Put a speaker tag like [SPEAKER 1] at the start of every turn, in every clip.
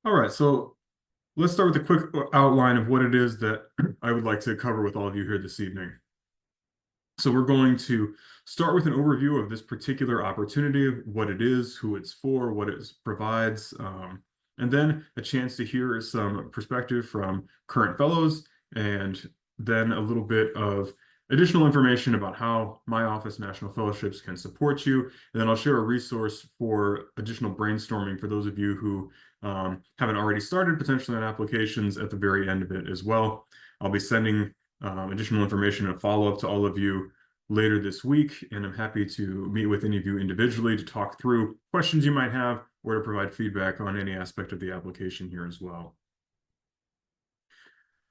[SPEAKER 1] All right, so let's start with a quick outline of what it is that I would like to cover with all of you here this evening. So we're going to start with an overview of this particular opportunity, what it is, who it's for, what it provides, and then a chance to hear some perspective from current fellows, and then a little bit of additional information about how my office National Fellowships can support you. And then I'll share a resource for additional brainstorming for those of you who haven't already started potentially on applications at the very end of it as well. I'll be sending additional information and follow up to all of you later this week, and I'm happy to meet with any of you individually to talk through questions you might have or to provide feedback on any aspect of the application here as well.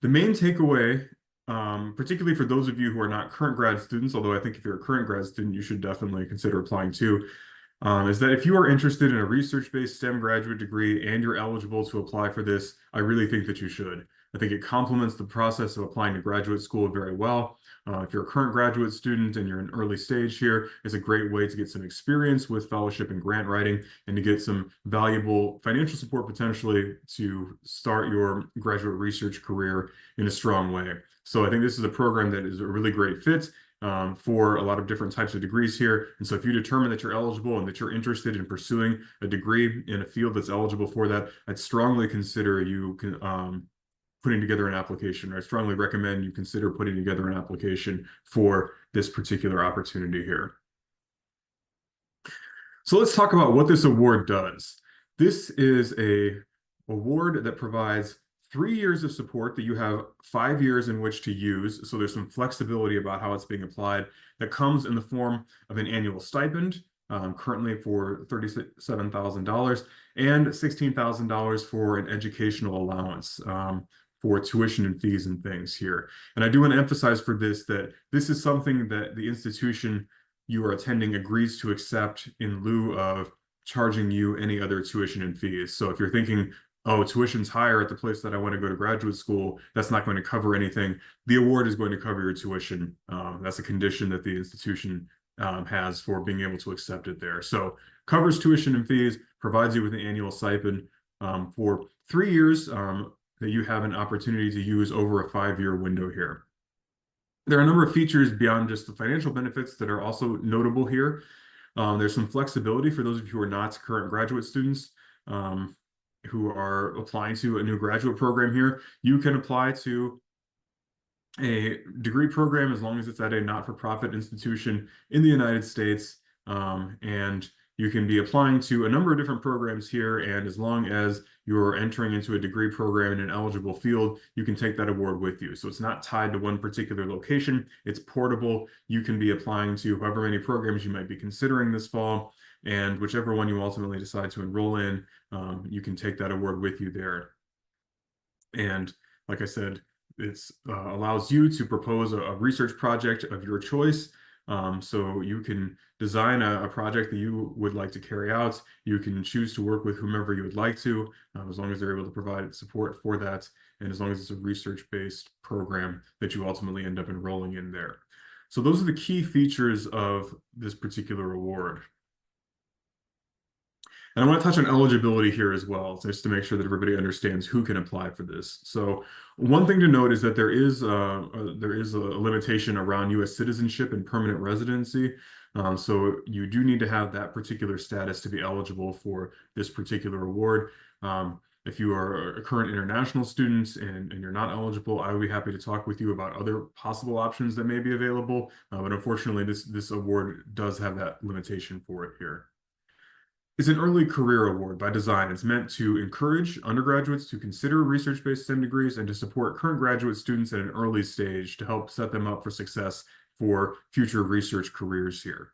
[SPEAKER 1] The main takeaway, particularly for those of you who are not current grad students, although I think if you're a current grad student, you should definitely consider applying too, is that if you are interested in a research-based STEM graduate degree and you're eligible to apply for this, I really think that you should. I think it complements the process of applying to graduate school very well. If you're a current graduate student and you're in early stage here, it's a great way to get some experience with fellowship and grant writing and to get some valuable financial support potentially to start your graduate research career in a strong way. So I think this is a program that is a really great fit for a lot of different types of degrees here. And so if you determine that you're eligible and that you're interested in pursuing a degree in a field that's eligible for that, I'd strongly consider you putting together an application. I strongly recommend you consider putting together an application for this particular opportunity here. So let's talk about what this award does. This is an award that provides 3 years of support that you have 5 years in which to use. So there's some flexibility about how it's being applied that comes in the form of an annual stipend, currently for $37,000, and $16,000 for an educational allowance for tuition and fees and things here. And I do want to emphasize for this that this is something that the institution you are attending agrees to accept in lieu of charging you any other tuition and fees. So if you're thinking, oh, tuition's higher at the place that I want to go to graduate school, that's not going to cover anything, the award is going to cover your tuition. That's a condition that the institution has for being able to accept it there. So covers tuition and fees, provides you with an annual stipend for 3 years that you have an opportunity to use over a 5-year window here. There are a number of features beyond just the financial benefits that are also notable here. There's some flexibility for those of you who are not current graduate students who are applying to a new graduate program here. You can apply to a degree program as long as it's at a not-for-profit institution in the United States. And you can be applying to a number of different programs here, and as long as you're entering into a degree program in an eligible field, you can take that award with you. So it's not tied to one particular location. It's portable. You can be applying to however many programs you might be considering this fall, and whichever one you ultimately decide to enroll in, you can take that award with you there. And like I said, it allows you to propose a research project of your choice. So you can design a project that you would like to carry out. You can choose to work with whomever you would like to, as long as they're able to provide support for that, and as long as it's a research-based program that you ultimately end up enrolling in there. So those are the key features of this particular award. And I want to touch on eligibility here as well, just to make sure that everybody understands who can apply for this. So one thing to note is that there is a limitation around U.S. citizenship and permanent residency. So you do need to have that particular status to be eligible for this particular award. If you are a current international student and you're not eligible, I would be happy to talk with you about other possible options that may be available. But unfortunately, this award does have that limitation for it here. It's an early career award by design. It's meant to encourage undergraduates to consider research-based STEM degrees and to support current graduate students at an early stage to help set them up for success for future research careers here.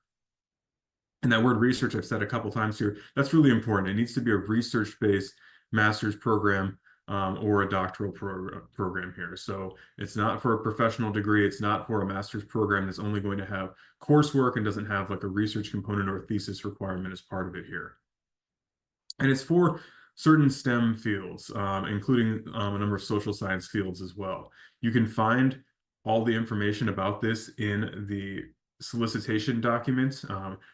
[SPEAKER 1] And that word research, I've said a couple times here, that's really important. It needs to be a research-based master's program or a doctoral program here. So it's not for a professional degree. It's not for a master's program that's only going to have coursework and doesn't have like a research component or a thesis requirement as part of it here. And it's for certain STEM fields, including a number of social science fields as well. You can find all the information about this in the solicitation document.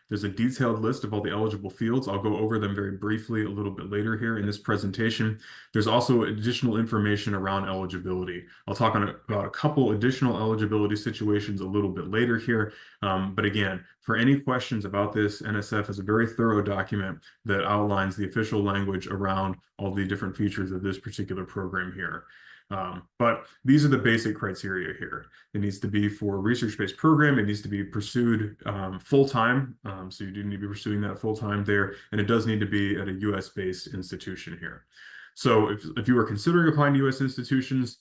[SPEAKER 1] There's a detailed list of all the eligible fields. I'll go over them very briefly a little bit later here in this presentation. There's also additional information around eligibility. I'll talk about a couple additional eligibility situations a little bit later here. But again, for any questions about this, NSF has a very thorough document that outlines the official language around all the different features of this particular program here. But these are the basic criteria here. It needs to be for a research-based program. It needs to be pursued full-time. So you do need to be pursuing that full-time there. And it does need to be at a US-based institution here. So if you are considering applying to US institutions,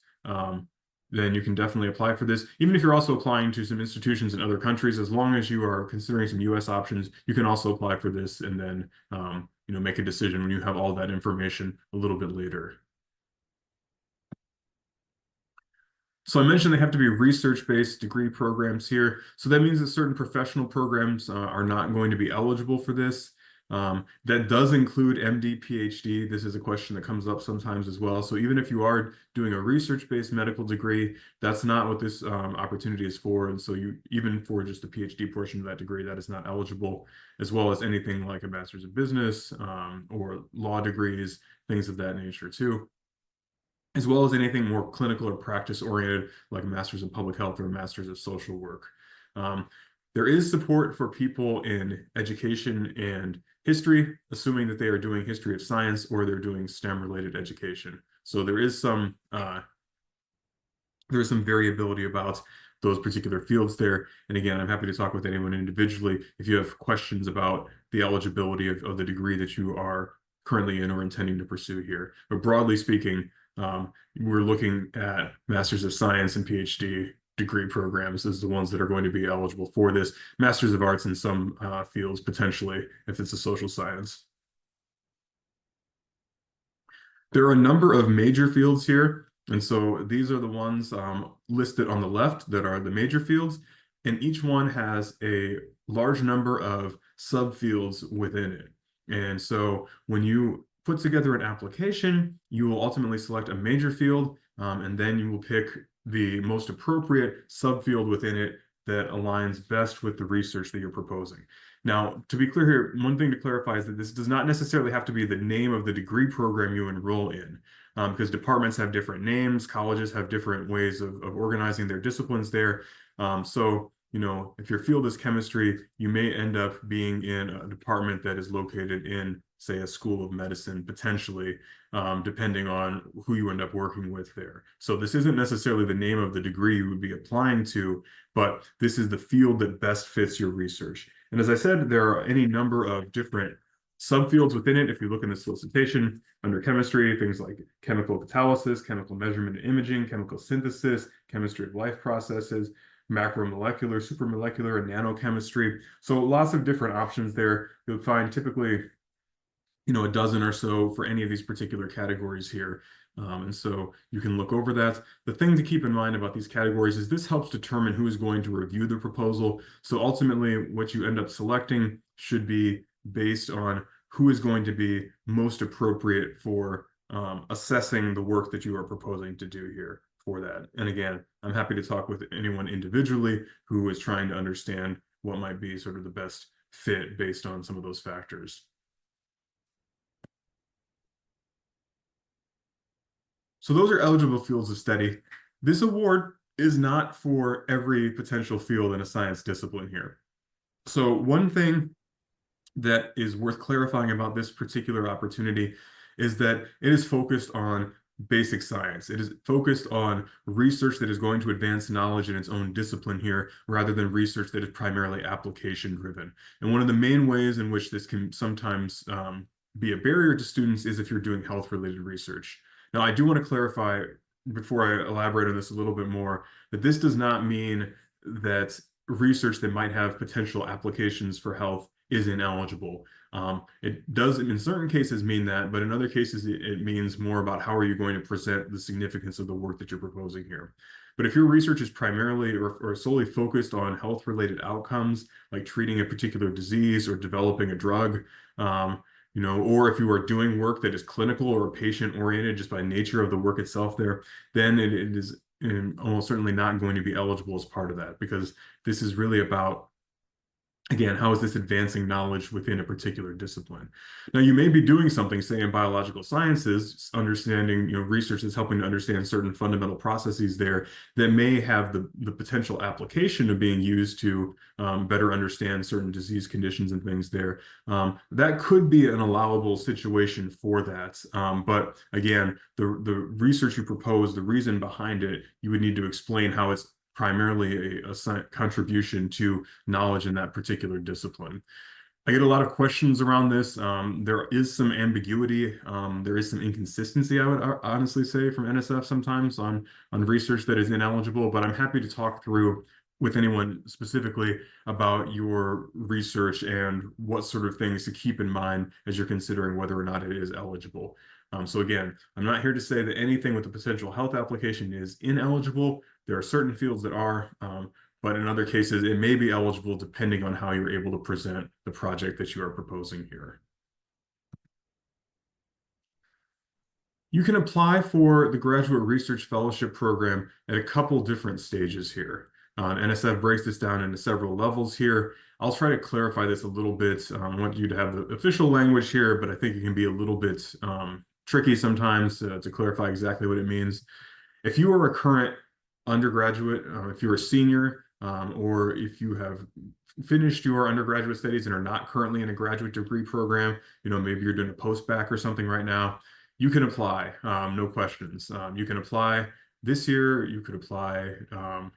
[SPEAKER 1] then you can definitely apply for this. Even if you're also applying to some institutions in other countries, as long as you are considering some US options, you can also apply for this and then make a decision when you have all that information a little bit later. So I mentioned they have to be research-based degree programs here. So that means that certain professional programs are not going to be eligible for this. That does include MD, PhD. This is a question that comes up sometimes as well. So even if you are doing a research-based medical degree, that's not what this opportunity is for. And so even for just the PhD portion of that degree, that is not eligible, as well as anything like a master's of business or law degrees, things of that nature too, as well as anything more clinical or practice oriented, like a master's of public health or a master's of social work. There is support for people in education and history, assuming that they are doing history of science or they're doing STEM related education. So there is some variability about those particular fields there. And again, I'm happy to talk with anyone individually if you have questions about the eligibility of the degree that you are currently in or intending to pursue here. But broadly speaking, we're looking at Masters of Science and PhD degree programs as the ones that are going to be eligible for this. Masters of Arts in some fields, potentially, if it's a social science. There are a number of major fields here. And so these are the ones listed on the left that are the major fields. And each one has a large number of subfields within it. And so when you put together an application, you will ultimately select a major field, and then you will pick the most appropriate subfield within it that aligns best with the research that you're proposing. Now, to be clear here, one thing to clarify is that this does not necessarily have to be the name of the degree program you enroll in, because departments have different names, colleges have different ways of organizing their disciplines there. So if your field is chemistry, you may end up being in a department that is located in, say, a school of medicine, potentially, depending on who you end up working with there. So this isn't necessarily the name of the degree you would be applying to, but this is the field that best fits your research. And as I said, there are any number of different subfields within it. If you look in the solicitation under chemistry, things like chemical catalysis, chemical measurement and imaging, chemical synthesis, chemistry of life processes, macromolecular, supramolecular, and nanochemistry. So lots of different options there. You'll find typically, a dozen or so for any of these particular categories here. And so you can look over that. The thing to keep in mind about these categories is this helps determine who is going to review the proposal. So ultimately, what you end up selecting should be based on who is going to be most appropriate for assessing the work that you are proposing to do here for that. And again, I'm happy to talk with anyone individually who is trying to understand what might be sort of the best fit based on some of those factors. So those are eligible fields of study. This award is not for every potential field in a science discipline here. So one thing that is worth clarifying about this particular opportunity is that it is focused on basic science. It is focused on research that is going to advance knowledge in its own discipline here, rather than research that is primarily application driven. And one of the main ways in which this can sometimes be a barrier to students is if you're doing health related research. Now, I do want to clarify before I elaborate on this a little bit more, that this does not mean that research that might have potential applications for health is ineligible. It does in certain cases mean that, but in other cases, it means more about how are you going to present the significance of the work that you're proposing here. But if your research is primarily or solely focused on health-related outcomes, like treating a particular disease or developing a drug, or if you are doing work that is clinical or patient-oriented just by nature of the work itself there, then it is almost certainly not going to be eligible as part of that, because this is really about Again, how is this advancing knowledge within a particular discipline? Now, you may be doing something, say in biological sciences, understanding, research is helping to understand certain fundamental processes there that may have the potential application of being used to better understand certain disease conditions and things there. That could be an allowable situation for that. But again, the research you propose, the reason behind it, you would need to explain how it's primarily a contribution to knowledge in that particular discipline. I get a lot of questions around this. There is some ambiguity. There is some inconsistency, I would honestly say, from NSF sometimes on research that is ineligible, but I'm happy to talk through with anyone specifically about your research and what sort of things to keep in mind as you're considering whether or not it is eligible. So again, I'm not here to say that anything with a potential health application is ineligible. There are certain fields that are, but in other cases, it may be eligible depending on how you're able to present the project that you are proposing here. You can apply for the Graduate Research Fellowship Program at a couple different stages here. NSF breaks this down into several levels here. I'll try to clarify this a little bit. I want you to have the official language here, but I think it can be a little bit tricky sometimes to clarify exactly what it means. If you are a current undergraduate, if you're a senior, or if you have finished your undergraduate studies and are not currently in a graduate degree program, maybe you're doing a post-bac or something right now, you can apply, no questions. You can apply this year, you could apply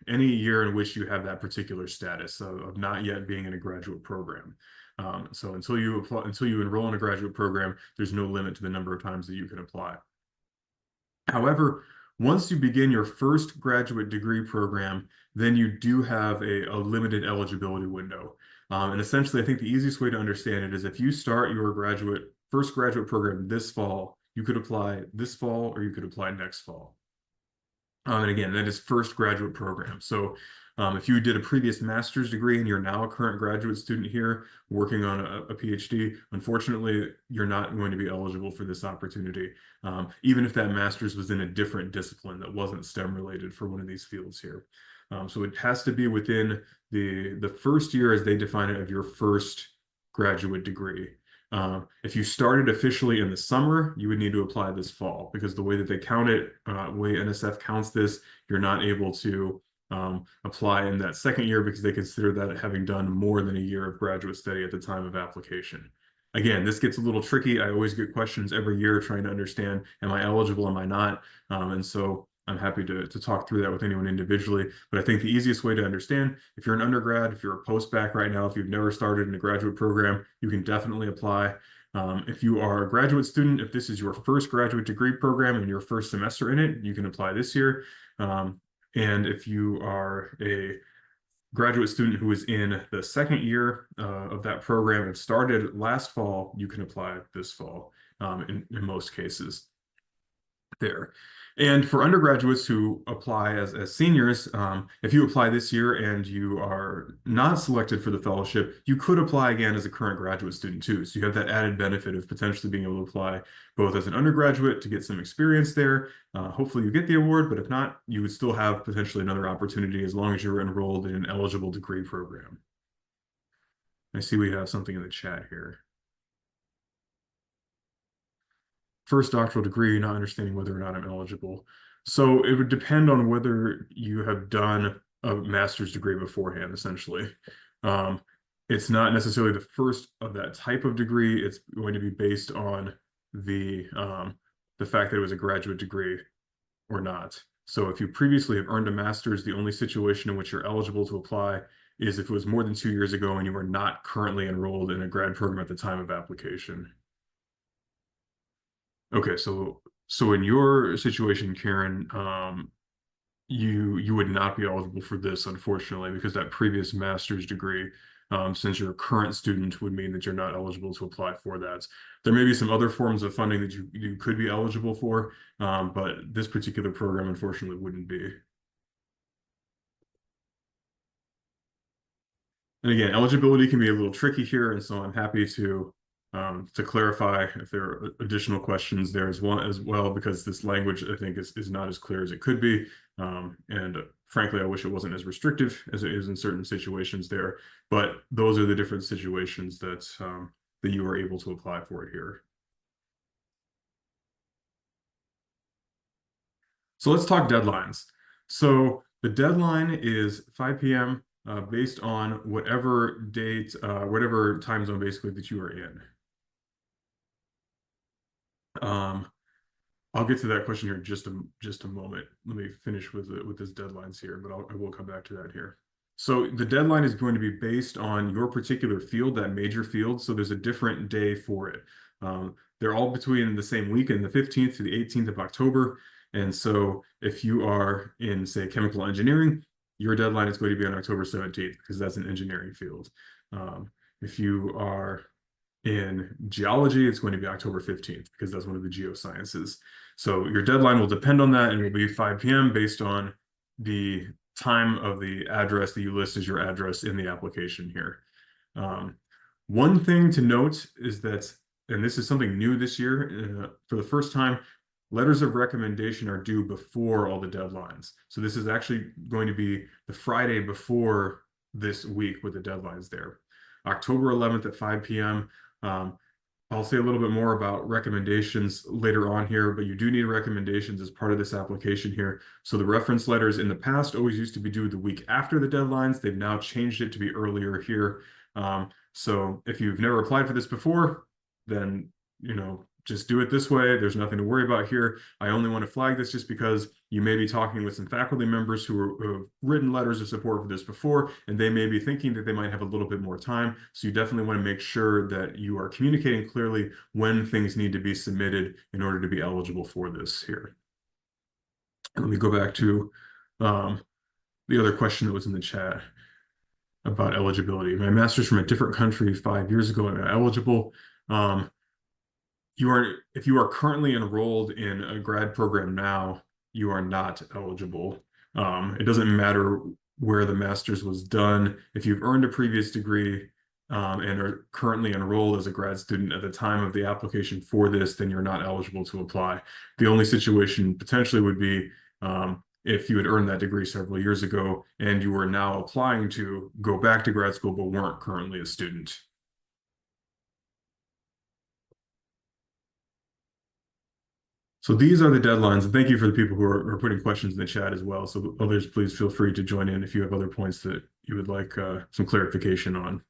[SPEAKER 1] any year in which you have that particular status of not yet being in a graduate program. So until you enroll in a graduate program, there's no limit to the number of times that you can apply. However, once you begin your first graduate degree program, then you do have a limited eligibility window. And essentially, I think the easiest way to understand it is if you start your first graduate program this fall, you could apply this fall or you could apply next fall. And again, that is first graduate program. So if you did a previous master's degree and you're now a current graduate student here working on a PhD, unfortunately, you're not going to be eligible for this opportunity, even if that master's was in a different discipline that wasn't STEM related for one of these fields here. So it has to be within the first year, as they define it, of your first graduate degree. If you started officially in the summer, you would need to apply this fall because the way that they count it, the way NSF counts this, you're not able to apply in that second year because they consider that having done more than a year of graduate study at the time of application. Again, this gets a little tricky. I always get questions every year trying to understand, am I eligible, am I not? And so I'm happy to talk through that with anyone individually. But I think the easiest way to understand, if you're an undergrad, if you're a post-bac right now, if you've never started in a graduate program, you can definitely apply. If you are a graduate student, if this is your first graduate degree program and your first semester in it, you can apply this year. And if you are a graduate student who is in the second year of that program and started last fall, you can apply this fall in most cases there. And for undergraduates who apply as seniors, if you apply this year and you are not selected for the fellowship, you could apply again as a current graduate student too. So you have that added benefit of potentially being able to apply both as an undergraduate to get some experience there. Hopefully you get the award, but if not, you would still have potentially another opportunity as long as you're enrolled in an eligible degree program. I see we have something in the chat here. First doctoral degree, not understanding whether or not I'm eligible. So it would depend on whether you have done a master's degree beforehand, essentially. It's not necessarily the first of that type of degree. It's going to be based on the fact that it was a graduate degree or not. So if you previously have earned a master's, the only situation in which you're eligible to apply is if it was more than 2 years ago and you are not currently enrolled in a grad program at the time of application. Okay, so in your situation, Karen, you would not be eligible for this, unfortunately, because that previous master's degree, since you're a current student, would mean that you're not eligible to apply for that. There may be some other forms of funding that you could be eligible for, but this particular program, unfortunately, wouldn't be. And again, eligibility can be a little tricky here, and so I'm happy to to clarify if there are additional questions there as well, because this language, I think, is not as clear as it could be. And frankly, I wish it wasn't as restrictive as it is in certain situations there. But those are the different situations that you are able to apply for here. So let's talk deadlines. So the deadline is 5 p.m. Based on whatever date, whatever time zone basically that you are in. Um, I'll get to that question here in just a moment. Let me finish with this deadlines here, but I will come back to that here. So the deadline is going to be based on your particular field, that major field. So there's a different day for it. They're all between the same week and the 15th to the 18th of October. And so if you are in, say, chemical engineering, your deadline is going to be on October 17th because that's an engineering field. If you are in geology, it's going to be October 15th because that's one of the geosciences. So your deadline will depend on that and will be 5 p.m. based on the time of the address that you list as your address in the application here. One thing to note is that, and this is something new this year, for the first time, letters of recommendation are due before all the deadlines. So this is actually going to be the Friday before this week with the deadlines there. October 11th at 5 p.m. I'll say a little bit more about recommendations later on here, but you do need recommendations as part of this application here. So the reference letters in the past always used to be due the week after the deadlines. They've now changed it to be earlier here. So if you've never applied for this before, then, just do it this way. There's nothing to worry about here. I only want to flag this just because you may be talking with some faculty members who have written letters of support for this before, and they may be thinking that they might have a little bit more time. So you definitely want to make sure that you are communicating clearly when things need to be submitted in order to be eligible for this here. Let me go back to the other question that was in the chat about eligibility. My master's from a different country 5 years ago, and I'm eligible. If you are currently enrolled in a grad program now, you are not eligible. It doesn't matter where the master's was done. If you've earned a previous degree and are currently enrolled as a grad student at the time of the application for this, then you're not eligible to apply. The only situation potentially would be if you had earned that degree several years ago and you were now applying to go back to grad school but weren't currently a student. So these are the deadlines, and thank you for the people who are putting questions in the chat as well. So others, please feel free to join in if you have other points that you would like some clarification on.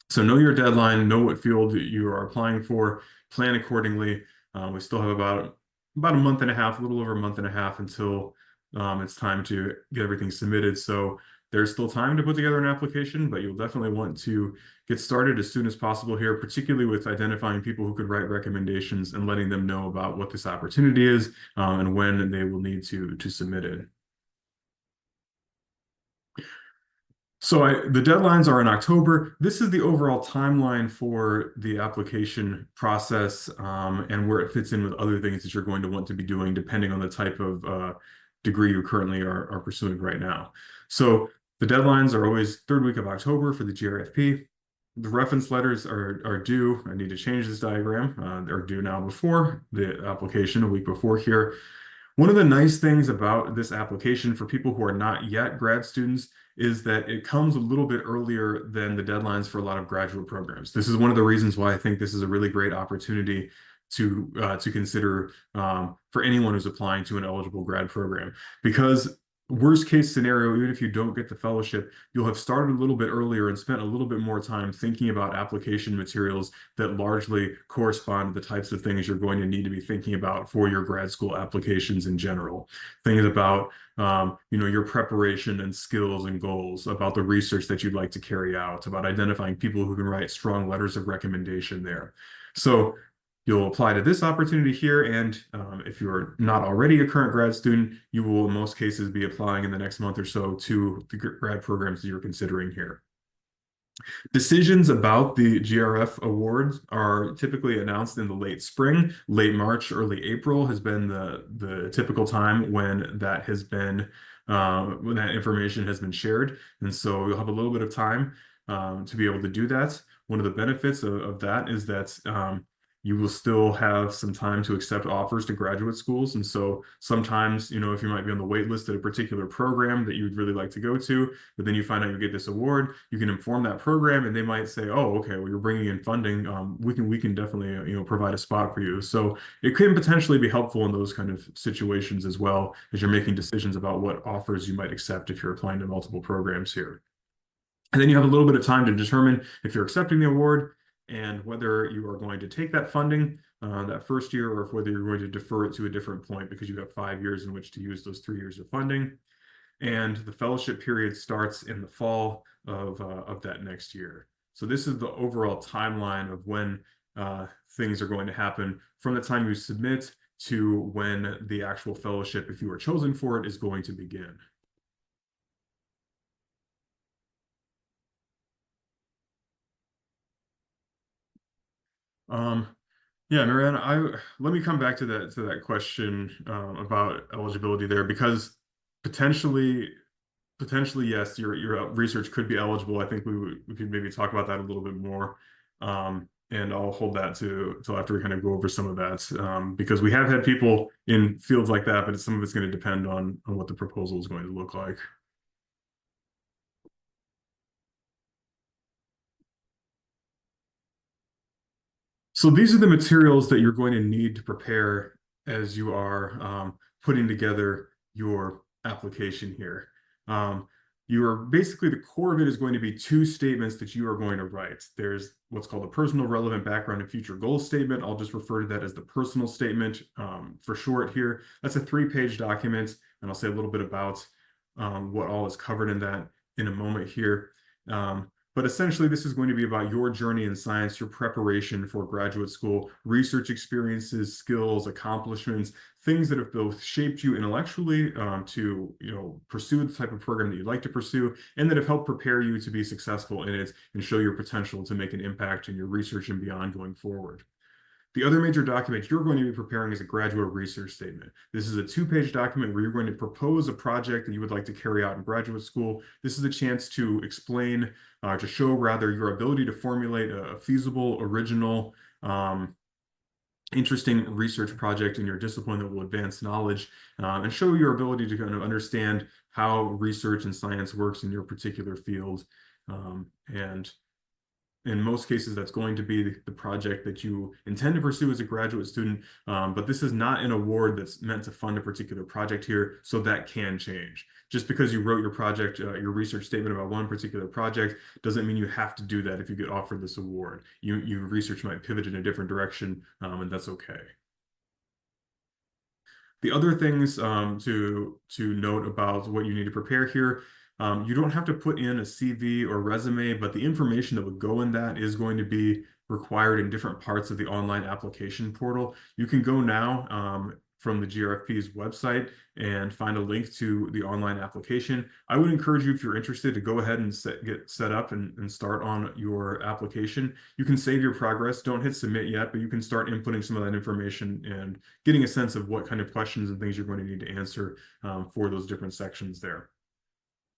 [SPEAKER 1] So know your deadline, know what field you are applying for, plan accordingly. We still have about a month and a half, a little over a month and a half until it's time to get everything submitted. So there's still time to put together an application, but you'll definitely want to get started as soon as possible here, particularly with identifying people who could write recommendations and letting them know about what this opportunity is and when they will need to submit it. So the deadlines are in October. This is the overall timeline for the application process and where it fits in with other things that you're going to want to be doing depending on the type of degree you currently are pursuing right now. So the deadlines are always third week of October for the GRFP. The reference letters are due. I need to change this diagram. They're due now before the application, a week before here. One of the nice things about this application for people who are not yet grad students is that it comes a little bit earlier than the deadlines for a lot of graduate programs. This is one of the reasons why I think this is a really great opportunity to consider for anyone who's applying to an eligible grad program, because worst case scenario, even if you don't get the fellowship, you'll have started a little bit earlier and spent a little bit more time thinking about application materials that largely correspond to the types of things you're going to need to be thinking about for your grad school applications in general. Things about your preparation and skills and goals, about the research that you'd like to carry out, about identifying people who can write strong letters of recommendation there. So you'll apply to this opportunity here, and if you're not already a current grad student, you will in most cases be applying in the next month or so to the grad programs that you're considering here. Decisions about the GRF awards are typically announced in the late spring. Late March, early April has been the typical time when that has been when that information has been shared, and so you'll have a little bit of time to be able to do that. One of the benefits of that is that you will still have some time to accept offers to graduate schools. And so sometimes, if you might be on the wait list at a particular program that you would really like to go to, but then you find out you get this award, you can inform that program and they might say, oh, okay, well, you're bringing in funding. We can definitely, provide a spot for you. So it can potentially be helpful in those kind of situations as well as you're making decisions about what offers you might accept if you're applying to multiple programs here. And then you have a little bit of time to determine if you're accepting the award and whether you are going to take that funding that first year or if whether you're going to defer it to a different point because you have 5 years in which to use those 3 years of funding. And the fellowship period starts in the fall of that next year. So this is the overall timeline of when things are going to happen from the time you submit to when the actual fellowship, if you are chosen for it, is going to begin. Yeah, Mariana, let me come back to that question about eligibility there because potentially yes, your research could be eligible. I think we could maybe talk about that a little bit more. And I'll hold that till after we kind of go over some of that because we have had people in fields like that, but some of it's going to depend on what the proposal is going to look like. So these are the materials that you're going to need to prepare as you are putting together your application here. You are basically the core of it is going to be two statements that you are going to write. There's what's called a personal relevant background and future goals statement. I'll just refer to that as the personal statement for short here. That's a 3-page document, and I'll say a little bit about what all is covered in that in a moment here. But essentially, this is going to be about your journey in science, your preparation for graduate school, research experiences, skills, accomplishments, things that have both shaped you intellectually to pursue the type of program that you'd like to pursue, and that have helped prepare you to be successful in it and show your potential to make an impact in your research and beyond going forward. The other major document you're going to be preparing is a graduate research statement. This is a 2-page document where you're going to propose a project that you would like to carry out in graduate school. This is a chance to explain, to show rather your ability to formulate a feasible, original, interesting research project in your discipline that will advance knowledge and show your ability to kind of understand how research and science works in your particular field. And in most cases, that's going to be the project that you intend to pursue as a graduate student, but this is not an award that's meant to fund a particular project here, so that can change. Just because you wrote your project, your research statement about one particular project, doesn't mean you have to do that if you get offered this award. Your research might pivot in a different direction, and that's okay. The other things to note about what you need to prepare here, you don't have to put in a CV or resume, but the information that would go in that is going to be required in different parts of the online application portal. You can go now from the GRFP's website and find a link to the online application. I would encourage you, if you're interested, to go ahead and get set up and start on your application. You can save your progress. Don't hit submit yet, but you can start inputting some of that information and getting a sense of what kind of questions and things you're going to need to answer for those different sections there.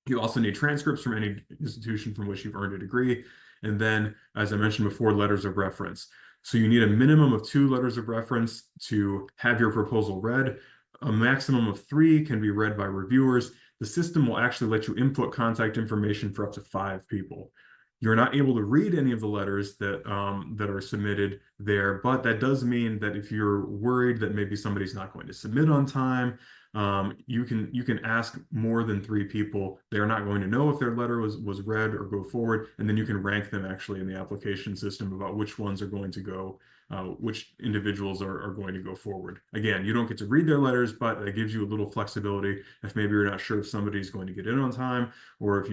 [SPEAKER 1] You also need transcripts from any institution from which you've earned a degree. And then, as I mentioned before, letters of reference. So you need a minimum of 2 letters of reference to have your proposal read. A maximum of 3 can be read by reviewers. The system will actually let you input contact information for up to 5 people. You're not able to read any of the letters that are submitted there, but that does mean that if you're worried that maybe somebody's not going to submit on time, you can ask more than 3 people. They're not going to know if their letter was read or go forward, and then you can rank them actually in the application system about which ones are going to go, which individuals are going to go forward. Again, you don't get to read their letters, but it gives you a little flexibility if maybe you're not sure if somebody's going to get in on time, or if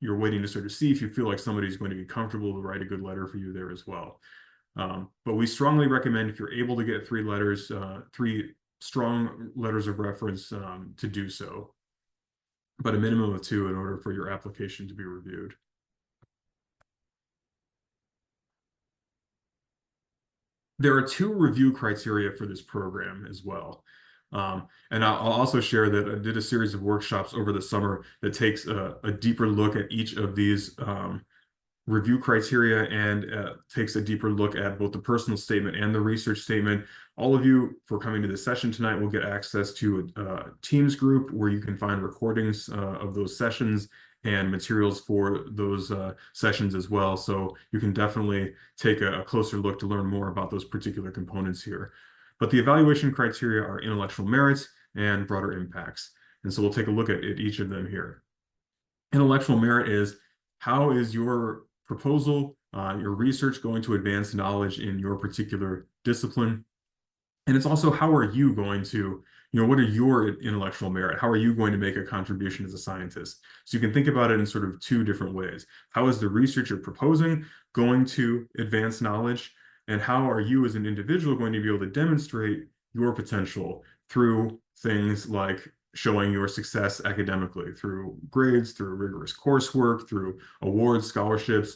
[SPEAKER 1] you're waiting to sort of see if you feel like somebody's going to be comfortable to write a good letter for you there as well. But we strongly recommend, if you're able to get 3 letters, 3 strong letters of reference to do so, but a minimum of 2 in order for your application to be reviewed. There are 2 review criteria for this program as well. And I'll also share that I did a series of workshops over the summer that takes a deeper look at each of these review criteria and takes a deeper look at both the personal statement and the research statement. All of you, for coming to this session tonight, will get access to a Teams group where you can find recordings of those sessions and materials for those sessions as well. So you can definitely take a closer look to learn more about those particular components here. But the evaluation criteria are intellectual merits and broader impacts. And so we'll take a look at each of them here. Intellectual merit is, how is your proposal, your research going to advance knowledge in your particular discipline? And it's also, how are you going to, what are your intellectual merit? How are you going to make a contribution as a scientist? So you can think about it in sort of two different ways. How is the research you're proposing going to advance knowledge? And how are you as an individual going to be able to demonstrate your potential through things like showing your success academically, through grades, through rigorous coursework, through awards, scholarships,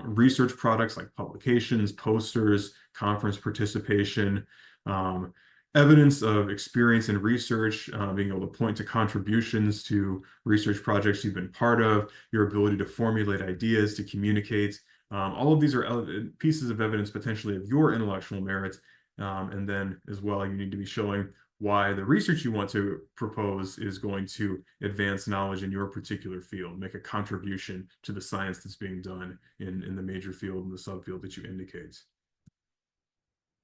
[SPEAKER 1] research products like publications, posters, conference participation, evidence of experience in research, being able to point to contributions to research projects you've been part of, your ability to formulate ideas, to communicate. All of these are pieces of evidence potentially of your intellectual merits. And then as well, you need to be showing why the research you want to propose is going to advance knowledge in your particular field, make a contribution to the science that's being done in the major field and the subfield that you indicate.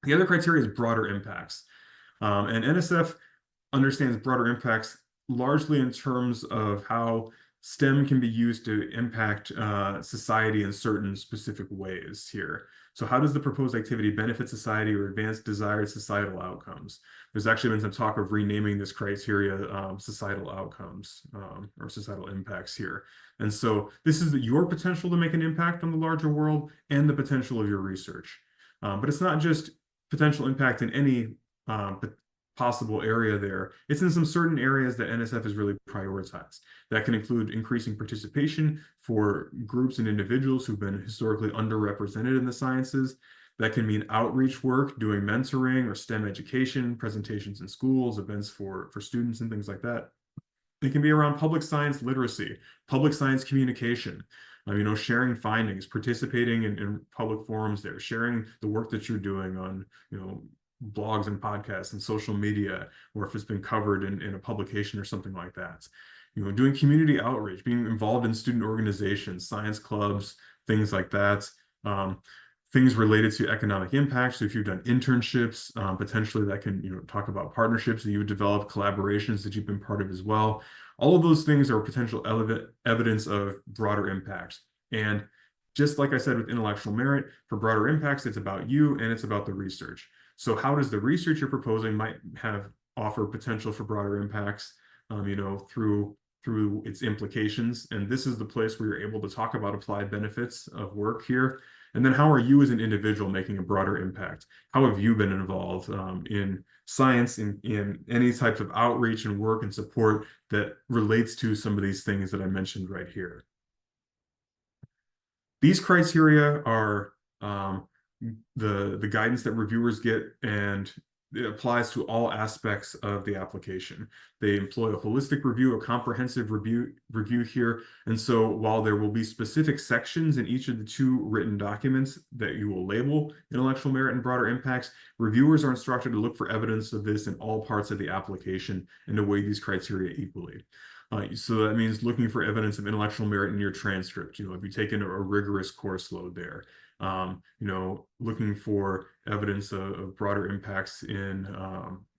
[SPEAKER 1] The other criteria is broader impacts. And NSF understands broader impacts largely in terms of how STEM can be used to impact society in certain specific ways here. So how does the proposed activity benefit society or advance desired societal outcomes? There's actually been some talk of renaming this criteria societal outcomes or societal impacts here. And so this is your potential to make an impact on the larger world and the potential of your research. But it's not just potential impact in any possible area there. It's in some certain areas that NSF has really prioritized. That can include increasing participation for groups and individuals who've been historically underrepresented in the sciences. That can mean outreach work, doing mentoring or STEM education, presentations in schools, events for students and things like that. It can be around public science literacy, public science communication, sharing findings, participating in public forums there, sharing the work that you're doing on, blogs and podcasts and social media, or if it's been covered in a publication or something like that. Doing community outreach, being involved in student organizations, science clubs, things like that. Things related to economic impact. So if you've done internships, potentially that can, talk about partnerships that you would develop, collaborations that you've been part of as well. All of those things are potential evidence of broader impacts. And just like I said with intellectual merit, for broader impacts, it's about you and it's about the research. So how does the research you're proposing might offer potential for broader impacts, through its implications. And this is the place where you're able to talk about applied benefits of work here. And then how are you as an individual making a broader impact? How have you been involved in science, in any types of outreach and work and support that relates to some of these things that I mentioned right here? These criteria are the guidance that reviewers get, and it applies to all aspects of the application. They employ a holistic review, a comprehensive review here. And so while there will be specific sections in each of the two written documents that you will label intellectual merit and broader impacts, reviewers are instructed to look for evidence of this in all parts of the application and to weigh these criteria equally. So that means looking for evidence of intellectual merit in your transcript. If you've taken a rigorous course load there. Looking for evidence of broader impacts in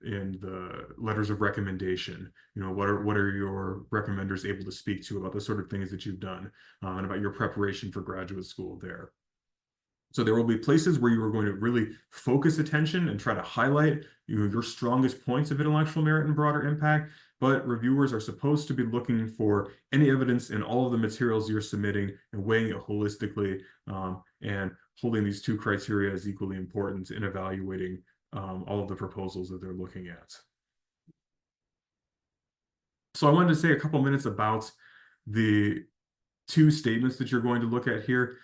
[SPEAKER 1] the letters of recommendation. What are your recommenders able to speak to about the sort of things that you've done and about your preparation for graduate school there. So there will be places where you are going to really focus attention and try to highlight your strongest points of intellectual merit and broader impact, but reviewers are supposed to be looking for any evidence in all of the materials you're submitting and weighing it holistically and holding these two criteria as equally important in evaluating all of the proposals that they're looking at. So I wanted to say a couple minutes about the two statements that you're going to look at here.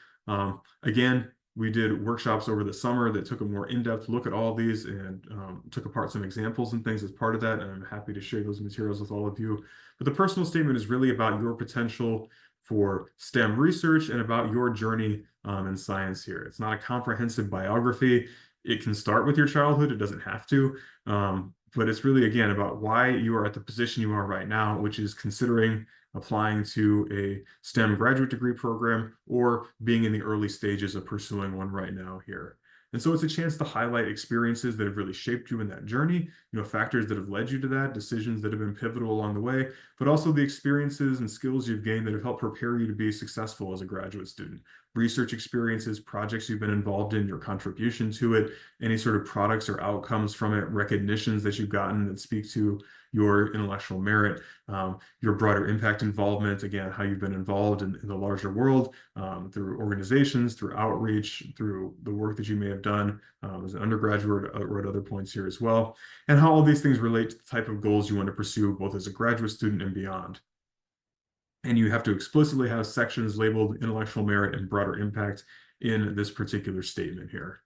[SPEAKER 1] Again, we did workshops over the summer that took a more in-depth look at all of these and took apart some examples and things as part of that. And I'm happy to share those materials with all of you. But the personal statement is really about your potential for STEM research and about your journey in science here. It's not a comprehensive biography. It can start with your childhood. It doesn't have to. But it's really, again, about why you are at the position you are right now, which is considering applying to a STEM graduate degree program or being in the early stages of pursuing one right now here. And so it's a chance to highlight experiences that have really shaped you in that journey, factors that have led you to that, decisions that have been pivotal along the way, but also the experiences and skills you've gained that have helped prepare you to be successful as a graduate student. Research experiences, projects you've been involved in, your contribution to it, any sort of products or outcomes from it, recognitions that you've gotten that speak to your intellectual merit, your broader impact involvement, again, how you've been involved in the larger world, through organizations, through outreach, through the work that you may have done as an undergraduate or at other points here as well, and how all these things relate to the type of goals you want to pursue both as a graduate student and beyond. And you have to explicitly have sections labeled intellectual merit and broader impact in this particular statement here.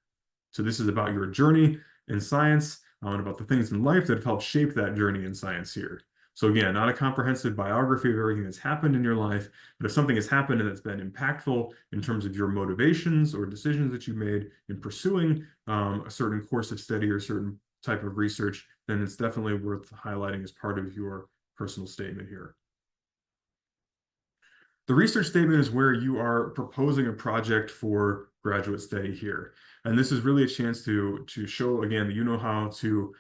[SPEAKER 1] So this is about your journey in science and about the things in life that have helped shape that journey in science here. So again, not a comprehensive biography of everything that's happened in your life, but if something has happened and it's been impactful in terms of your motivations or decisions that you made in pursuing a certain course of study or certain type of research, then it's definitely worth highlighting as part of your personal statement here. The research statement is where you are proposing a project for graduate study here. And this is really a chance to show, again, that you know how to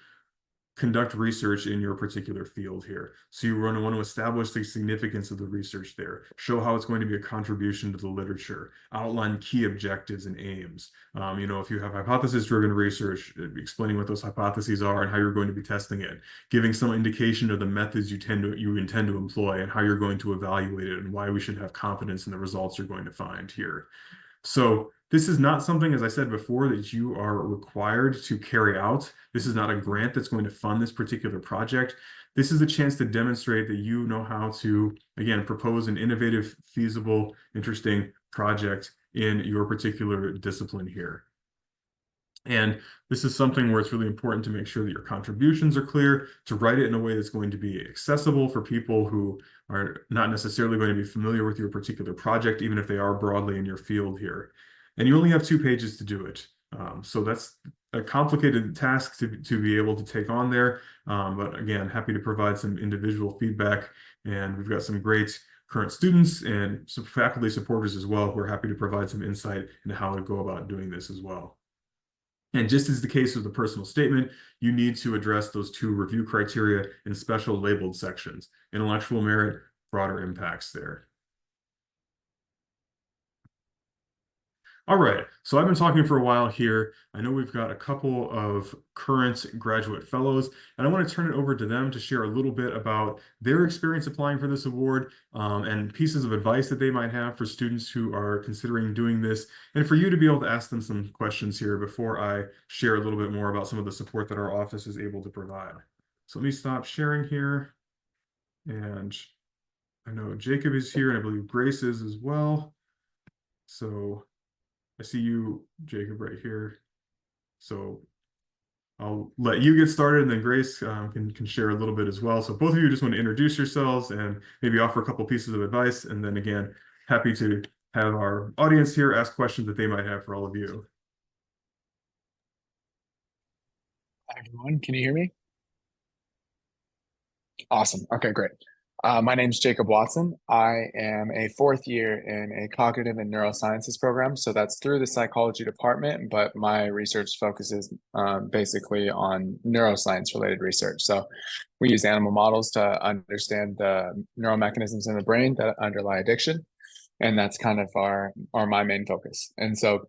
[SPEAKER 1] conduct research in your particular field here. So you want to establish the significance of the research there, show how it's going to be a contribution to the literature, outline key objectives and aims. If you have hypothesis-driven research, explaining what those hypotheses are and how you're going to be testing it, giving some indication of the methods you intend to employ and how you're going to evaluate it and why we should have confidence in the results you're going to find here. So this is not something, as I said before, that you are required to carry out. This is not a grant that's going to fund this particular project. This is a chance to demonstrate that you know how to, again, propose an innovative, feasible, interesting project in your particular discipline here. And this is something where it's really important to make sure that your contributions are clear, to write it in a way that's going to be accessible for people who are not necessarily going to be familiar with your particular project, even if they are broadly in your field here. And you only have 2 pages to do it. So that's a complicated task to be able to take on there. But again, happy to provide some individual feedback. And we've got some great current students and some faculty supporters as well who are happy to provide some insight into how to go about doing this as well. And just as the case with the personal statement, you need to address those 2 review criteria in special labeled sections: intellectual merit, broader impacts there. All right, so I've been talking for a while here. I know we've got a couple of current graduate fellows, and I want to turn it over to them to share a little bit about their experience applying for this award and pieces of advice that they might have for students who are considering doing this, and for you to be able to ask them some questions here before I share a little bit more about some of the support that our office is able to provide. So let me stop sharing here, and I know Jacob is here, and I believe Grace is as well. So I see you, Jacob, right here. So I'll let you get started, and then Grace can share a little bit as well. So both of you just want to introduce yourselves and maybe offer a couple pieces of advice. And then again, happy to have our audience here ask questions that they might have for all of you.
[SPEAKER 2] Hi, everyone. Can you hear me? Awesome. Okay, great. My name is Jacob Watson. I am a 4th year in a cognitive and neurosciences program. So that's through the psychology department, but my research focuses basically on neuroscience related research. So we use animal models to understand the neural mechanisms in the brain that underlie addiction. And that's kind of my main focus. And so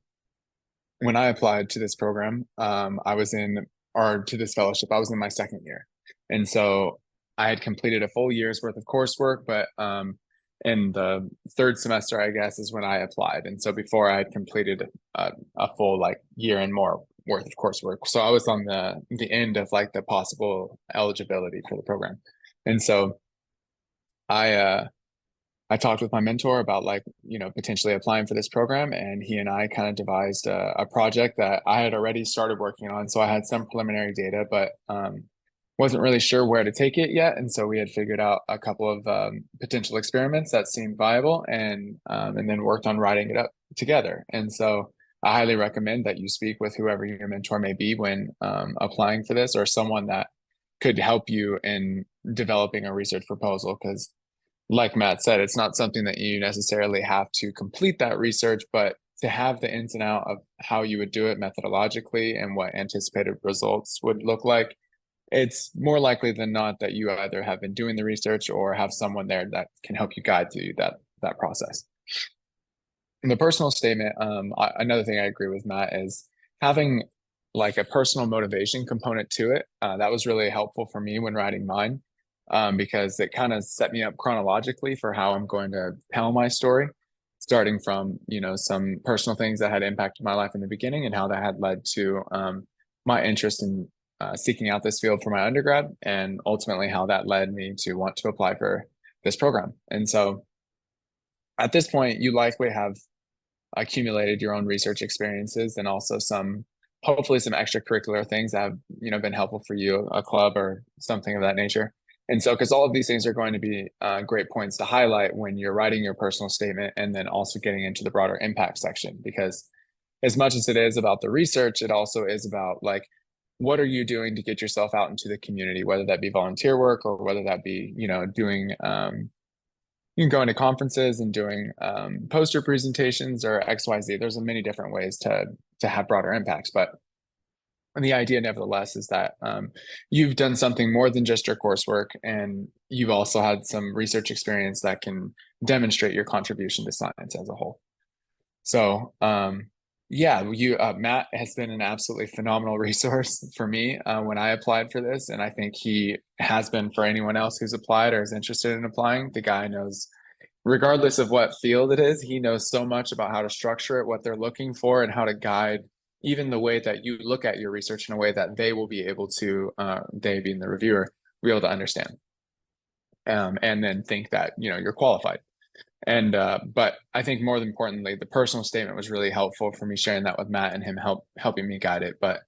[SPEAKER 2] when I applied to this program, to this fellowship, I was in my 2nd year. And so I had completed a full year's worth of coursework, but in the 3rd semester, I guess, is when I applied. And so before I had completed a full year and more worth of coursework. So I was on the end of the possible eligibility for the program. And so I talked with my mentor about potentially applying for this program, and he and I kind of devised a project that I had already started working on. So I had some preliminary data, but wasn't really sure where to take it yet, and so we had figured out a couple of potential experiments that seemed viable, and then worked on writing it up together. And so I highly recommend that you speak with whoever your mentor may be when applying for this, or someone that could help you in developing a research proposal. Because, like Matt said, it's not something that you necessarily have to complete that research, but to have the ins and out of how you would do it methodologically and what anticipated results would look like, it's more likely than not that you either have been doing the research or have someone there that can help you guide through that process. In the personal statement, another thing I agree with Matt is having like a personal motivation component to it. That was really helpful for me when writing mine, because it kind of set me up chronologically for how I'm going to tell my story, starting from, some personal things that had impacted my life in the beginning and how that had led to my interest in seeking out this field for my undergrad, and ultimately how that led me to want to apply for this program. And so at this point, you likely have accumulated your own research experiences and also hopefully some extracurricular things that have, been helpful for you, a club or something of that nature. And so, because all of these things are going to be great points to highlight when you're writing your personal statement, and then also getting into the broader impact section, because as much as it is about the research, it also is about like, what are you doing to get yourself out into the community, whether that be volunteer work or whether that be, doing you can go into conferences and doing poster presentations or XYZ. There's many different ways to have broader impacts, but the idea, nevertheless, is that you've done something more than just your coursework, and you've also had some research experience that can demonstrate your contribution to science as a whole. So, yeah, Matt has been an absolutely phenomenal resource for me when I applied for this, and I think he has been for anyone else who's applied or is interested in applying. The guy knows, regardless of what field it is, he knows so much about how to structure it, what they're looking for, and how to guide even the way that you look at your research in a way that they will be able to, they being the reviewer, be able to understand, and then think that you're qualified. And but I think more than importantly, the personal statement was really helpful for me sharing that with Matt, and him helping me guide it. But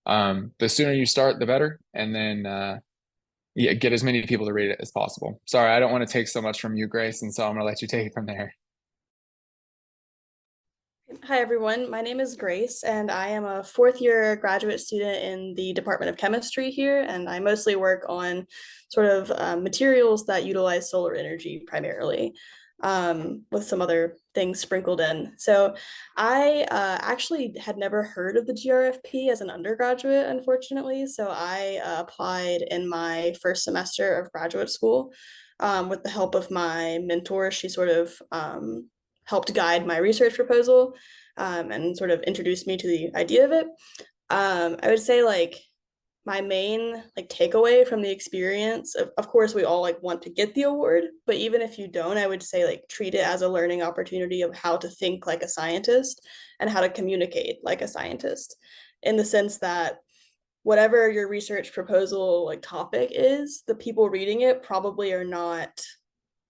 [SPEAKER 2] the sooner you start, the better, and then yeah, get as many people to read it as possible. Sorry, I don't want to take so much from you, Grace, and so I'm going to let you take it from there.
[SPEAKER 3] Hi, everyone. My name is Grace, and I am a fourth year graduate student in the Department of Chemistry here. And I mostly work on sort of materials that utilize solar energy primarily, with some other things sprinkled in. So I actually had never heard of the GRFP as an undergraduate, unfortunately. So I applied in my first semester of graduate school with the help of my mentor. She sort of helped guide my research proposal, and sort of introduced me to the idea of it. I would say like my main like takeaway from the experience, of course we all like want to get the award, but even if you don't, I would say like treat it as a learning opportunity of how to think like a scientist and how to communicate like a scientist, in the sense that whatever your research proposal like topic is, the people reading it probably are not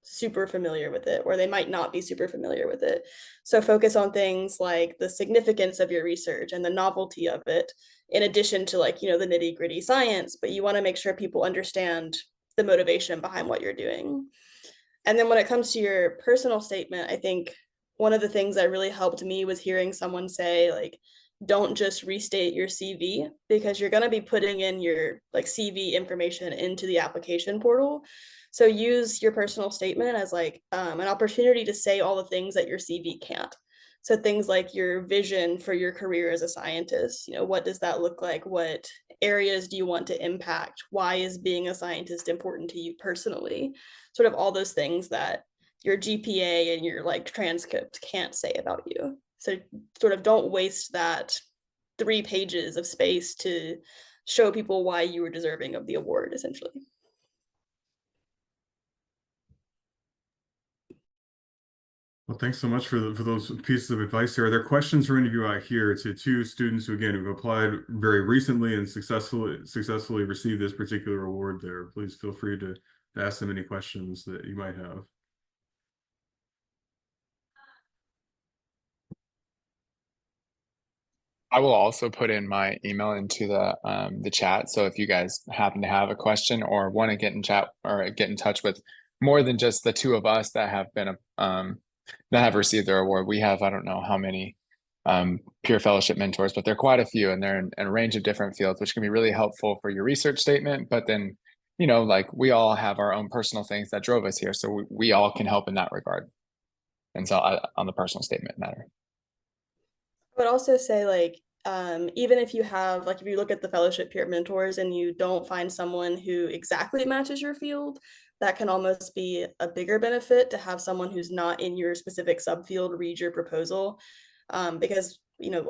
[SPEAKER 3] super familiar with it, or they might not be super familiar with it. So focus on things like the significance of your research and the novelty of it, in addition to like, the nitty gritty science, but you want to make sure people understand the motivation behind what you're doing. And then when it comes to your personal statement, I think one of the things that really helped me was hearing someone say like, don't just restate your CV, because you're going to be putting in your like CV information into the application portal. So use your personal statement as like an opportunity to say all the things that your CV can't. So things like your vision for your career as a scientist, what does that look like? What areas do you want to impact? Why is being a scientist important to you personally? Sort of all those things that your GPA and your like transcript can't say about you. So sort of don't waste that 3 pages of space to show people why you were deserving of the award, essentially.
[SPEAKER 1] Well, thanks so much for those pieces of advice here. Are there questions for any of you out here to two students who, again, have applied very recently and successfully received this particular award there? Please feel free to ask them any questions that you might have.
[SPEAKER 2] I will also put in my email into the chat. So if you guys happen to have a question or want to get in chat or get in touch with more than just the two of us that have been that have received their award, we have I don't know how many peer fellowship mentors, but they're quite a few, and they're in a range of different fields, which can be really helpful for your research statement. But then, like we all have our own personal things that drove us here, so we all can help in that regard. And so on the personal statement matter.
[SPEAKER 3] I would also say like even if you have like if you look at the fellowship peer mentors and you don't find someone who exactly matches your field, that can almost be a bigger benefit to have someone who's not in your specific subfield read your proposal, because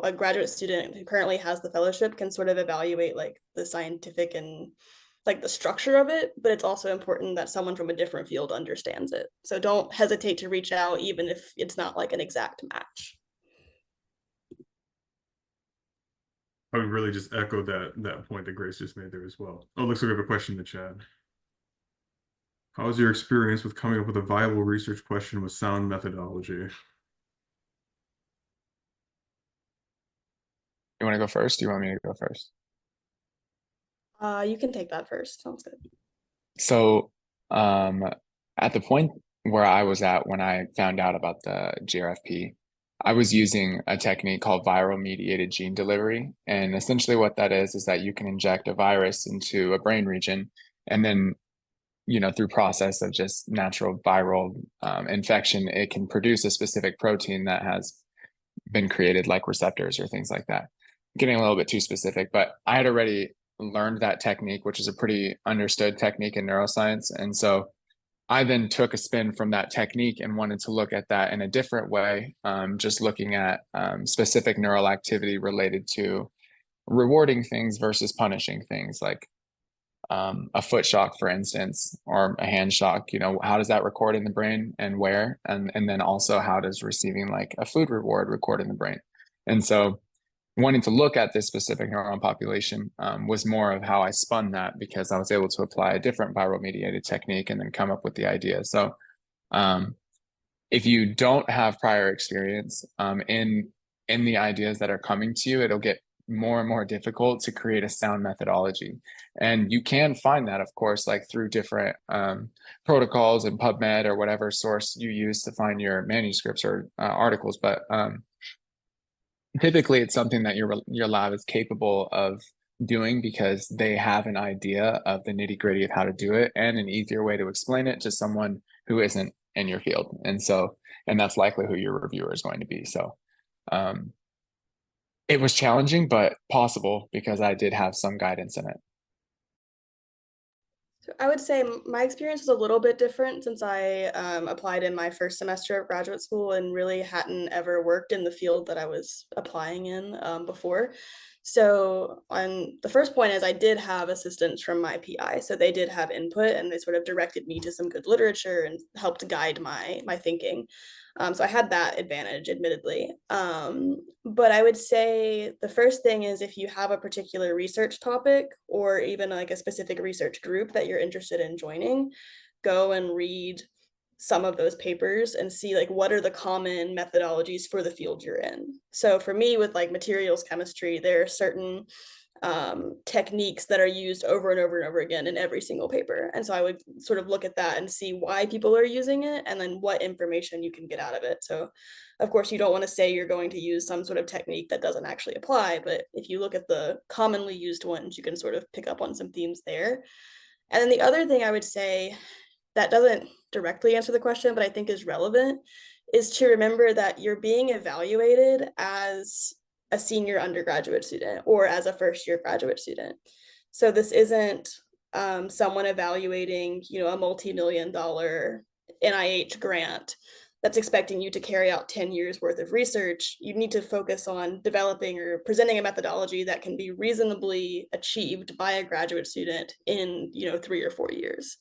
[SPEAKER 3] a graduate student who currently has the fellowship can sort of evaluate like the scientific and like the structure of it, but it's also important that someone from a different field understands it. So don't hesitate to reach out even if it's not like an exact match.
[SPEAKER 1] I would really just echo that point that Grace just made there as well. Oh, looks like we have a question in the chat. How was your experience with coming up with a viable research question with sound methodology?
[SPEAKER 2] You want to go first? Do you want me to go first?
[SPEAKER 3] You can take that first. Sounds good.
[SPEAKER 2] So, at the point where I was at when I found out about the GRFP, I was using a technique called viral mediated gene delivery. And essentially what that is that you can inject a virus into a brain region, and then, through process of just natural viral infection, it can produce a specific protein that has been created, like receptors or things like that. Getting a little bit too specific, but I had already learned that technique, which is a pretty understood technique in neuroscience. And so I then took a spin from that technique and wanted to look at that in a different way, just looking at specific neural activity related to rewarding things versus punishing things, like a foot shock, for instance, or a hand shock. How does that record in the brain and where? And then also how does receiving like a food reward record in the brain? And so wanting to look at this specific neuron population was more of how I spun that, because I was able to apply a different viral mediated technique and then come up with the idea. So if you don't have prior experience in the ideas that are coming to you, it'll get more and more difficult to create a sound methodology. And you can find that, of course, like through different protocols and PubMed or whatever source you use to find your manuscripts or articles. But typically it's something that your lab is capable of doing, because they have an idea of the nitty-gritty of how to do it and an easier way to explain it to someone who isn't in your field. And that's likely who your reviewer is going to be. So it was challenging, but possible, because I did have some guidance in it.
[SPEAKER 3] So I would say my experience was a little bit different, since I applied in my first semester of graduate school and really hadn't ever worked in the field that I was applying in before. So on the first point is I did have assistance from my PI. So they did have input, and they sort of directed me to some good literature and helped guide my thinking. So I had that advantage, admittedly. But I would say the first thing is, if you have a particular research topic or even like a specific research group that you're interested in joining, go and read some of those papers and see like what are the common methodologies for the field you're in. So for me, with like materials chemistry, there are certain techniques that are used over and over and over again in every single paper. And so I would sort of look at that and see why people are using it, and then what information you can get out of it. So of course you don't want to say you're going to use some sort of technique that doesn't actually apply, but if you look at the commonly used ones, you can sort of pick up on some themes there. And then the other thing I would say that doesn't directly answer the question, but I think is relevant, is to remember that you're being evaluated as a senior undergraduate student or as a first year graduate student. So this isn't someone evaluating, a multi-million-dollar NIH grant that's expecting you to carry out 10 years worth of research. You need to focus on developing or presenting a methodology that can be reasonably achieved by a graduate student in, 3 or 4 years.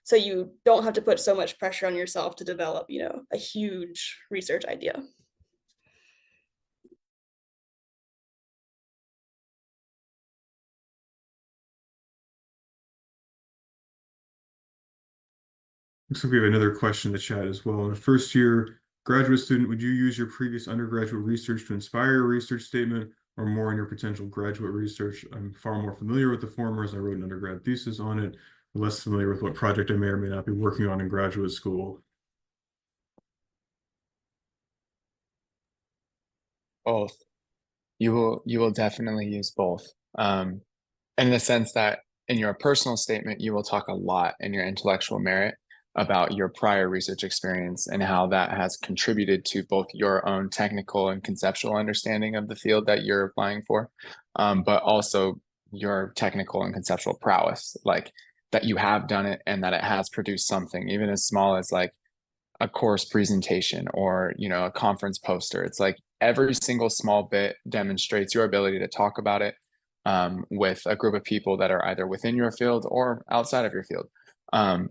[SPEAKER 3] So you don't have to put so much pressure on yourself to develop, a huge research idea.
[SPEAKER 1] Looks like we have another question in the chat as well. In a first year graduate student, would you use your previous undergraduate research to inspire your research statement, or more in your potential graduate research? I'm far more familiar with the former as I wrote an undergrad thesis on it, less familiar with what project I may or may not be working on in graduate school.
[SPEAKER 2] Both. You will definitely use both. In the sense that in your personal statement, you will talk a lot in your intellectual merit about your prior research experience and how that has contributed to both your own technical and conceptual understanding of the field that you're applying for, but also your technical and conceptual prowess, like that you have done it and that it has produced something, even as small as like a course presentation or a conference poster. It's like every single small bit demonstrates your ability to talk about it with a group of people that are either within your field or outside of your field.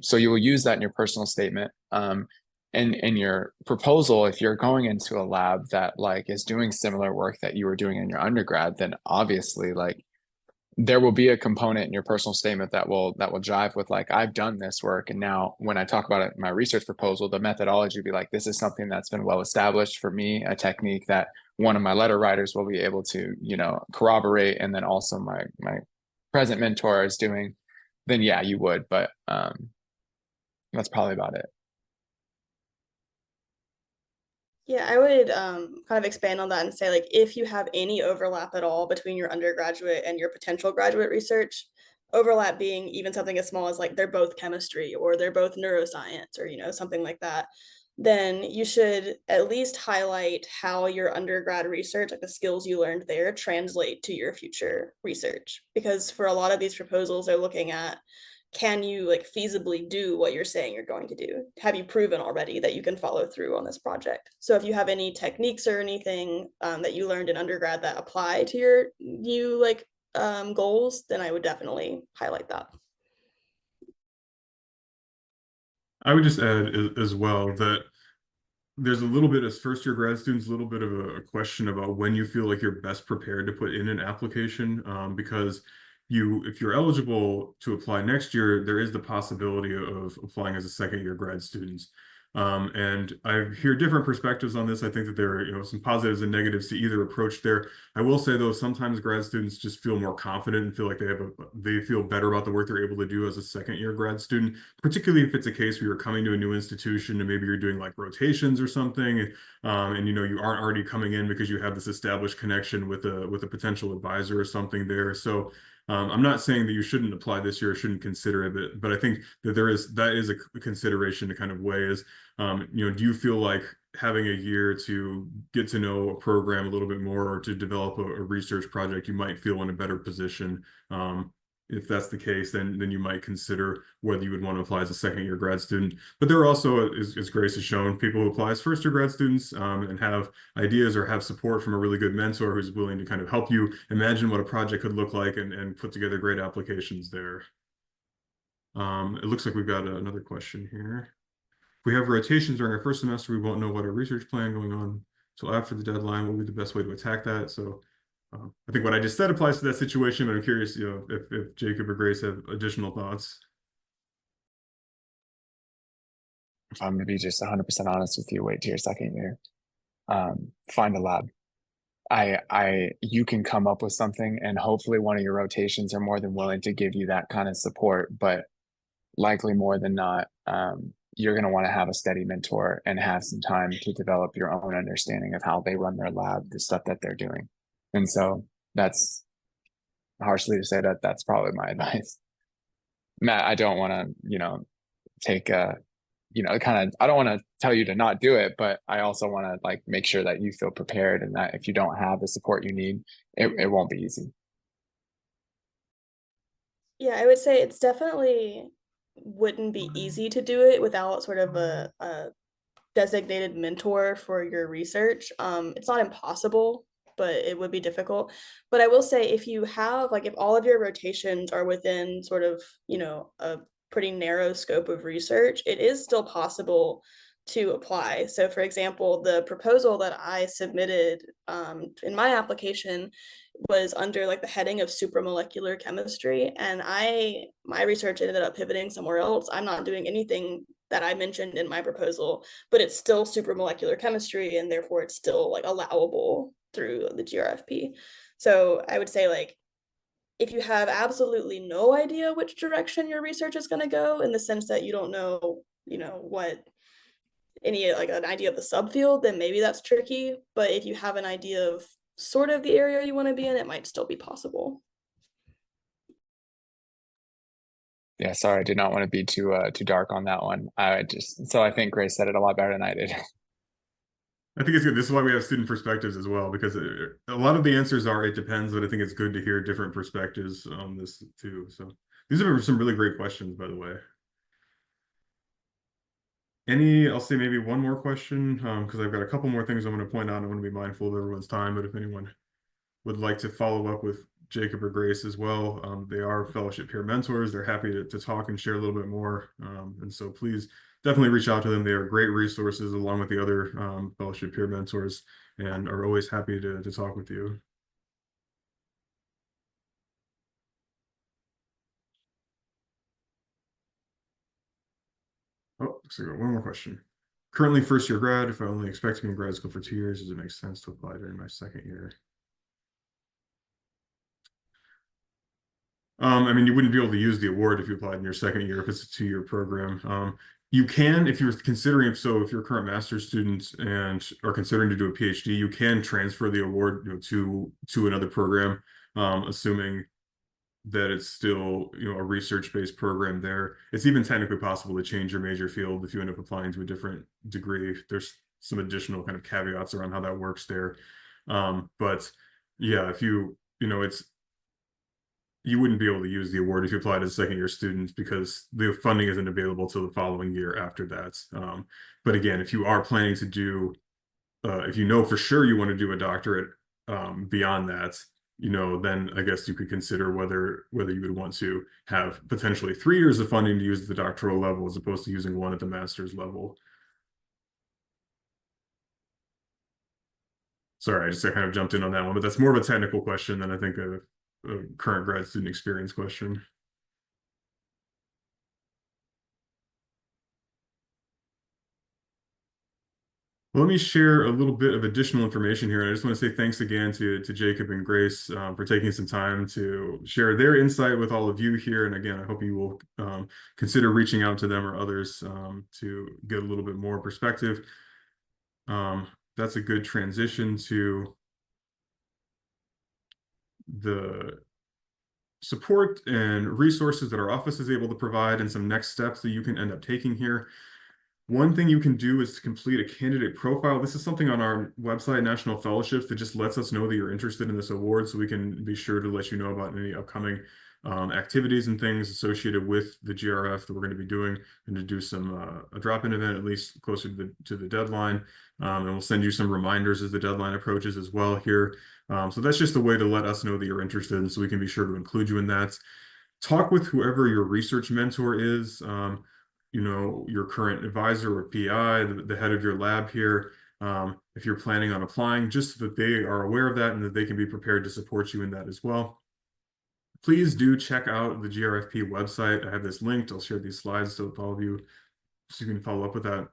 [SPEAKER 2] So you will use that in your personal statement. In your proposal, if you're going into a lab that like is doing similar work that you were doing in your undergrad, then obviously like there will be a component in your personal statement that will jive with like I've done this work, and now when I talk about it in my research proposal, the methodology will be like this is something that's been well established for me, a technique that one of my letter writers will be able to corroborate, and then also my present mentor is doing. Then yeah, you would, but that's probably about it.
[SPEAKER 3] Yeah, I would kind of expand on that and say, like, if you have any overlap at all between your undergraduate and your potential graduate research, overlap being even something as small as like they're both chemistry or they're both neuroscience or, something like that, then you should at least highlight how your undergrad research, like the skills you learned there, translate to your future research. Because for a lot of these proposals, they're looking at, can you like feasibly do what you're saying you're going to do? Have you proven already that you can follow through on this project? So if you have any techniques or anything that you learned in undergrad that apply to your new like goals, then I would definitely highlight that.
[SPEAKER 1] I would just add as well that there's a little bit as first year grad students, a little bit of a question about when you feel like you're best prepared to put in an application, because if you're eligible to apply next year, there is the possibility of applying as a second year grad student. And I hear different perspectives on this. I think that there are, some positives and negatives to either approach there. I will say though, sometimes grad students just feel more confident and feel like they feel better about the work they're able to do as a second year grad student, particularly if it's a case where you're coming to a new institution and maybe you're doing like rotations or something, and you aren't already coming in because you have this established connection with a potential advisor or something there. So I'm not saying that you shouldn't apply this year or shouldn't consider it, but I think that that is a consideration to kind of weigh is, do you feel like having a year to get to know a program a little bit more or to develop a research project, you might feel in a better position. If that's the case, then you might consider whether you would want to apply as a second year grad student. But there are also, as Grace has shown, people who apply as first year grad students and have ideas or have support from a really good mentor who's willing to kind of help you imagine what a project could look like and put together great applications there. It looks like we've got another question here. If we have rotations during our first semester, we won't know what our research plan going on until after the deadline. What will be the best way to attack that? So I think what I just said applies to that situation, but I'm curious, if Jacob or Grace have additional thoughts.
[SPEAKER 2] If I'm going to be just 100% honest with you, wait till your second year. Find a lab. You can come up with something, and hopefully one of your rotations are more than willing to give you that kind of support, but likely more than not, you're going to want to have a steady mentor and have some time to develop your own understanding of how they run their lab, the stuff that they're doing. And so that's harshly to say that's probably my advice. Matt, I don't want to, take kind of, I don't want to tell you to not do it, but I also want to like make sure that you feel prepared and that if you don't have the support you need, it won't be easy.
[SPEAKER 3] Yeah, I would say it's definitely wouldn't be easy to do it without sort of a designated mentor for your research. It's not impossible, but it would be difficult. But I will say if you have like if all of your rotations are within sort of, a pretty narrow scope of research, it is still possible to apply. So for example, the proposal that I submitted in my application was under like the heading of supramolecular chemistry, and my research ended up pivoting somewhere else. I'm not doing anything that I mentioned in my proposal, but it's still supramolecular chemistry, and therefore it's still like allowable through the GRFP. So I would say, like, if you have absolutely no idea which direction your research is going to go, in the sense that you don't know, what any, like, an idea of the subfield, then maybe that's tricky. But if you have an idea of sort of the area you want to be in, it might still be possible.
[SPEAKER 2] Yeah, sorry, I did not want to be too dark on that one. I think Grace said it a lot better than I did.
[SPEAKER 1] I think it's good. This is why we have student perspectives as well, because a lot of the answers are it depends, but I think it's good to hear different perspectives on this too. So these are some really great questions, by the way. I'll say maybe one more question, because I've got a couple more things I want to point out. I want to be mindful of everyone's time, but if anyone would like to follow up with Jacob or Grace as well, they are fellowship peer mentors. They're happy to talk and share a little bit more. And so please definitely reach out to them. They are great resources along with the other fellowship peer mentors, and are always happy to talk with you. Oh, so one more question. Currently first year grad. If I only expect to be in grad school for 2 years, does it make sense to apply during my second year? I mean, you wouldn't be able to use the award if you applied in your second year if it's a 2-year program. You can, if you're considering, so if you're a current master's student and are considering to do a PhD, you can transfer the award, to another program, assuming that it's still, a research-based program there. It's even technically possible to change your major field if you end up applying to a different degree. There's some additional kind of caveats around how that works there. But yeah, if you wouldn't be able to use the award if you applied as a second year student, because the funding isn't available till the following year after that. But again, if you are planning to do, if you know for sure you want to do a doctorate beyond that, then I guess you could consider whether you would want to have potentially 3 years of funding to use at the doctoral level as opposed to using one at the master's level. Sorry, I kind of jumped in on that one, but that's more of a technical question than I think a current grad student experience question. Let me share a little bit of additional information here. And I just want to say thanks again to Jacob and Grace for taking some time to share their insight with all of you here. And again, I hope you will consider reaching out to them or others to get a little bit more perspective. That's a good transition to the support and resources that our office is able to provide and some next steps that you can end up taking here. One thing you can do is to complete a candidate profile. This is something on our website, National Fellowships, that just lets us know that you're interested in this award, so we can be sure to let you know about any upcoming activities and things associated with the GRF that we're going to be doing, and to do some a drop-in event at least closer to the deadline. And we'll send you some reminders as the deadline approaches as well here. So that's just a way to let us know that you're interested, and so we can be sure to include you in that. Talk with whoever your research mentor is. Your current advisor or PI, the head of your lab here, if you're planning on applying, just so that they are aware of that and that they can be prepared to support you in that as well. Please do check out the GRFP website. I have this linked. I'll share these slides with all of you so you can follow up with that.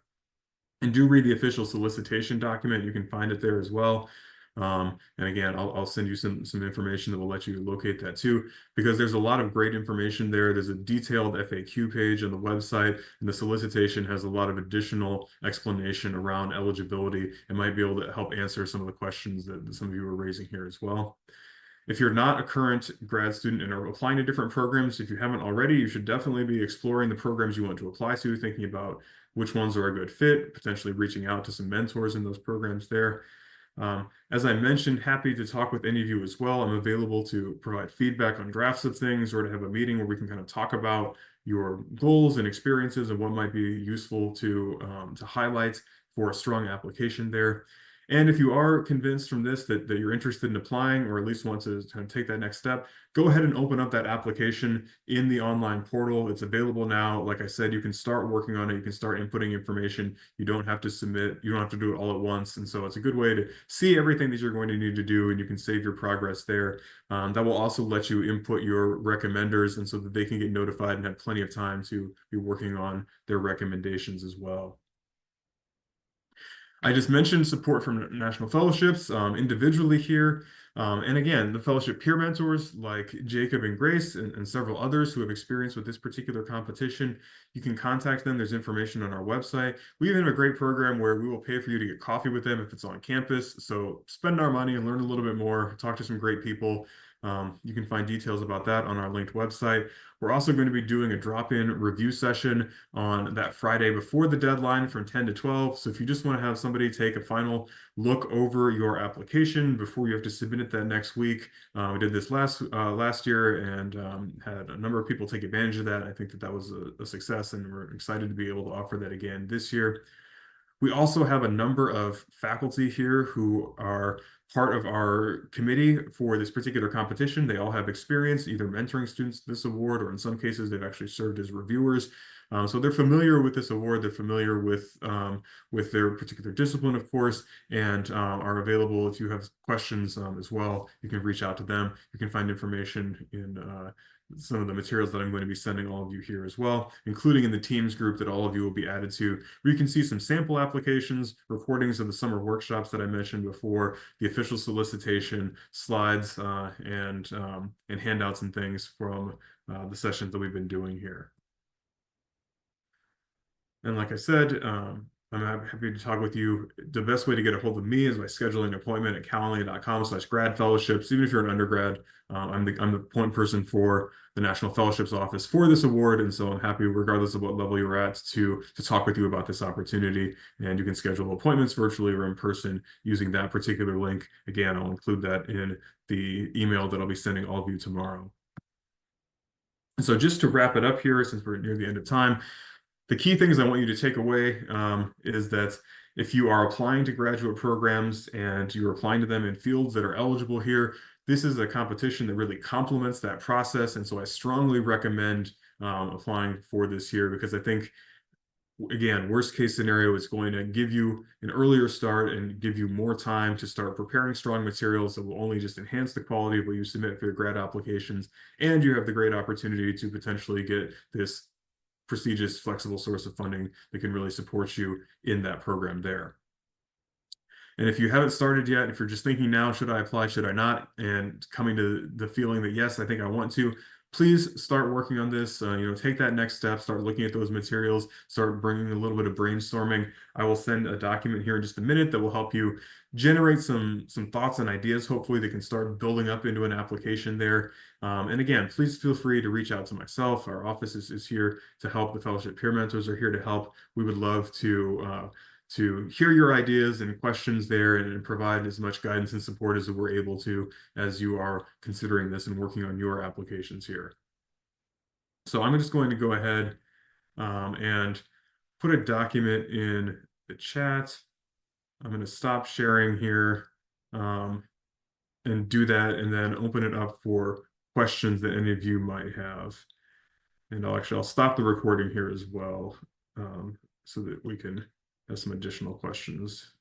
[SPEAKER 1] And do read the official solicitation document. You can find it there as well. And again, I'll send you some information that will let you locate that too, because there's a lot of great information there. There's a detailed FAQ page on the website, and the solicitation has a lot of additional explanation around eligibility and might be able to help answer some of the questions that some of you are raising here as well. If you're not a current grad student and are applying to different programs, if you haven't already, you should definitely be exploring the programs you want to apply to, thinking about which ones are a good fit, potentially reaching out to some mentors in those programs there. As I mentioned, happy to talk with any of you as well. I'm available to provide feedback on drafts of things, or to have a meeting where we can kind of talk about your goals and experiences and what might be useful to highlight for a strong application there. And if you are convinced from this that you're interested in applying, or at least want to kind of take that next step, go ahead and open up that application in the online portal. It's available now. Like I said, you can start working on it. You can start inputting information. You don't have to submit. You don't have to do it all at once. And so it's a good way to see everything that you're going to need to do, and you can save your progress there. That will also let you input your recommenders, and so that they can get notified and have plenty of time to be working on their recommendations as well. I just mentioned support from National Fellowships individually here. And again, the fellowship peer mentors like Jacob and Grace and several others who have experience with this particular competition, you can contact them. There's information on our website. We even have a great program where we will pay for you to get coffee with them if it's on campus. So spend our money and learn a little bit more, talk to some great people. You can find details about that on our linked website. We're also going to be doing a drop-in review session on that Friday before the deadline from 10 to 12. So if you just want to have somebody take a final look over your application before you have to submit it that next week. We did this last year and had a number of people take advantage of that. I think that was a success, and we're excited to be able to offer that again this year. We also have a number of faculty here who are part of our committee for this particular competition. They all have experience either mentoring students this award, or in some cases, they've actually served as reviewers. So they're familiar with this award. They're familiar with their particular discipline, of course, and are available if you have questions as well. You can reach out to them. You can find information in some of the materials that I'm going to be sending all of you here as well, including in the Teams group that all of you will be added to, where you can see some sample applications, recordings of the summer workshops that I mentioned before, the official solicitation, slides, and handouts and things from the sessions that we've been doing here. And like I said, I'm happy to talk with you. The best way to get a hold of me is by scheduling an appointment at calendly.com/grad-fellowships. Even if you're an undergrad, I'm the point person for the National Fellowships Office for this award. And so I'm happy, regardless of what level you're at, to talk with you about this opportunity. And you can schedule appointments virtually or in person using that particular link. Again, I'll include that in the email that I'll be sending all of you tomorrow. So just to wrap it up here, since we're near the end of time, the key things I want you to take away is that if you are applying to graduate programs and you're applying to them in fields that are eligible here, this is a competition that really complements that process. And so I strongly recommend applying for this here, because I think, again, worst case scenario, it's going to give you an earlier start and give you more time to start preparing strong materials that will only just enhance the quality of what you submit for your grad applications. And you have the great opportunity to potentially get this prestigious, flexible source of funding that can really support you in that program there. And if you haven't started yet, if you're just thinking now, should I apply, should I not, and coming to the feeling that, yes, I think I want to, please start working on this. Take that next step, start looking at those materials, start bringing a little bit of brainstorming. I will send a document here in just a minute that will help you generate some thoughts and ideas, hopefully, that can start building up into an application there. And again, please feel free to reach out to myself. Our office is here to help. The fellowship peer mentors are here to help. We would love to hear your ideas and questions there, and provide as much guidance and support as we're able to as you are considering this and working on your applications here. So I'm just going to go ahead and put a document in the chat. I'm going to stop sharing here and do that, and then open it up for questions that any of you might have. And I'll stop the recording here as well, so that we can have some additional questions.